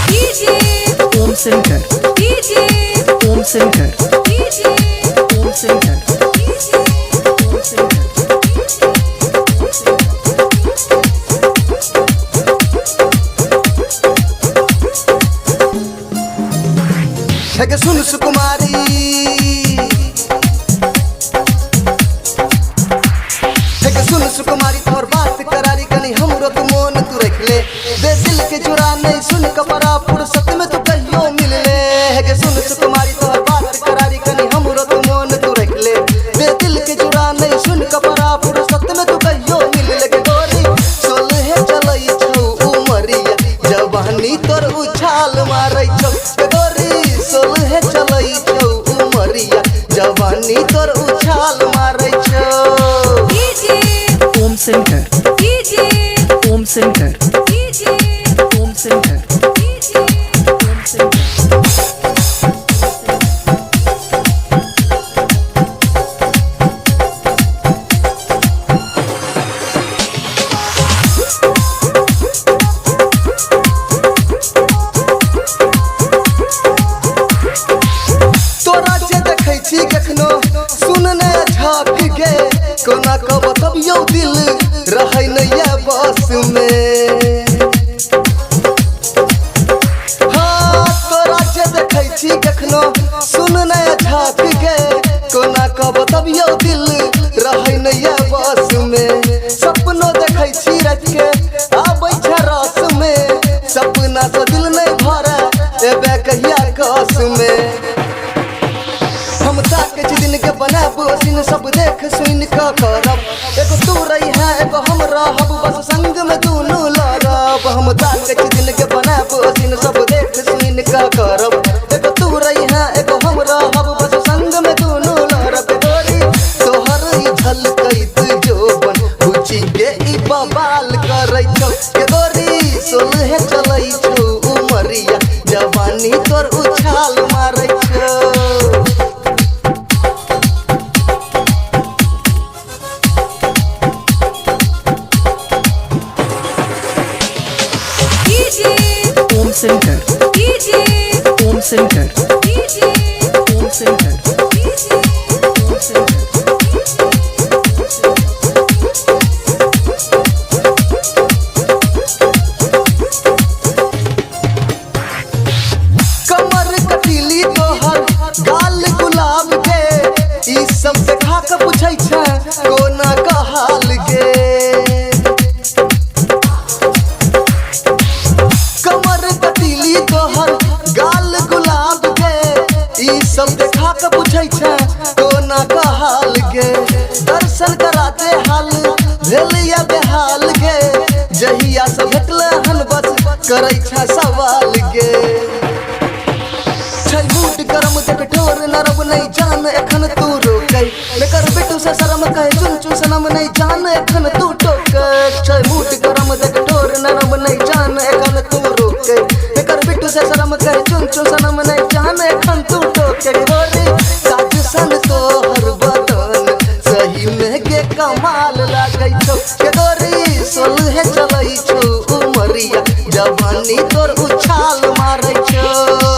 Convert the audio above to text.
Om Shankar, Om Shankar, Om Shankar, Om Shankar. है सुन सुकुमारी है सुन सुकुमारी तोर बात करारी कनी हमरो तू मोन तू रख ले दे दिल के जुरा नहीं सुन कपरा फुर्सत में तू कहियो मिल ले है सुन सुकुमारी तोर बात करारी कनी हमरो तू मोन तू रख ले दे दिल के जुरा नहीं सुन कपरा फुर्सत में तू कहियो मिल ले के गोरी सोलह चलई छौ उमरिया जवानी तोर उछाल मारै छौ के गोरी सोलह चलई छौ उमरिया जवानी तोर उछाल मारै छौ Om Shankar, Om Shankar, Om Shankar, Om Shankar. तोरा जे देखै छी कखनो सुनने झाक गे कोना को बतबियो दिल रहै नैया बस में हाँ तोरा जे देखै छी कखनो सुनने झाक गे कोना को बतबियो दिल रहै नैया बस में सपनो देखै छी रात के आबै छ रस में सपना से दिल नहीं भरे एबे कहिया कस में हम ताके दिन के बनाब सीन सब देख सुन के करब एगो तू रही है एगो हम रहब बस संग में दोनों लड़ब हम ताके दिन के बनाब सीन सब देख सुन के करब एगो तू रही है एगो हम रहब बस संग में दोनों लड़ब गोरी तोहर ई झलकैत जोबन बुझी के ई बवाल करै छौ के गोरी सोलह चलै छौ उमरिया जवानी तोर उछाल मारै छौ Om Shankar, Om Shankar, Om Shankar, Om Shankar. कमर कटीली तोहर गाल गुलाब के ई सब देखा के पूछै छै कोना का हाल गे कमर कटीली तोहर गाल गुलाब के ई सब देखा के पूछै छै कोना का हाल गे दर्शन कराते हाल भेल या बेहाल गे जहिया से भेटले हन बस करै छै सवाल गे छै मूड गरम देख ठोर नरब नहीं जान एखन तू रोकै लेकर बिटू से शर्म कहे चुन चुन सनम नहीं जान एखन तू टोकै छै मूड गरम देख ठोर नरब नहीं जान एखन तू रोकै लेकर बिटू से शर्म कहे चुन चुन सनम नहीं जान एखन तू टोकै गोरी काज सन तोहर बदन सही में के कमाल लागै छौ के गोरी सोलह चलै छौ उमरिया जवानी तोर उछाल मारै छौ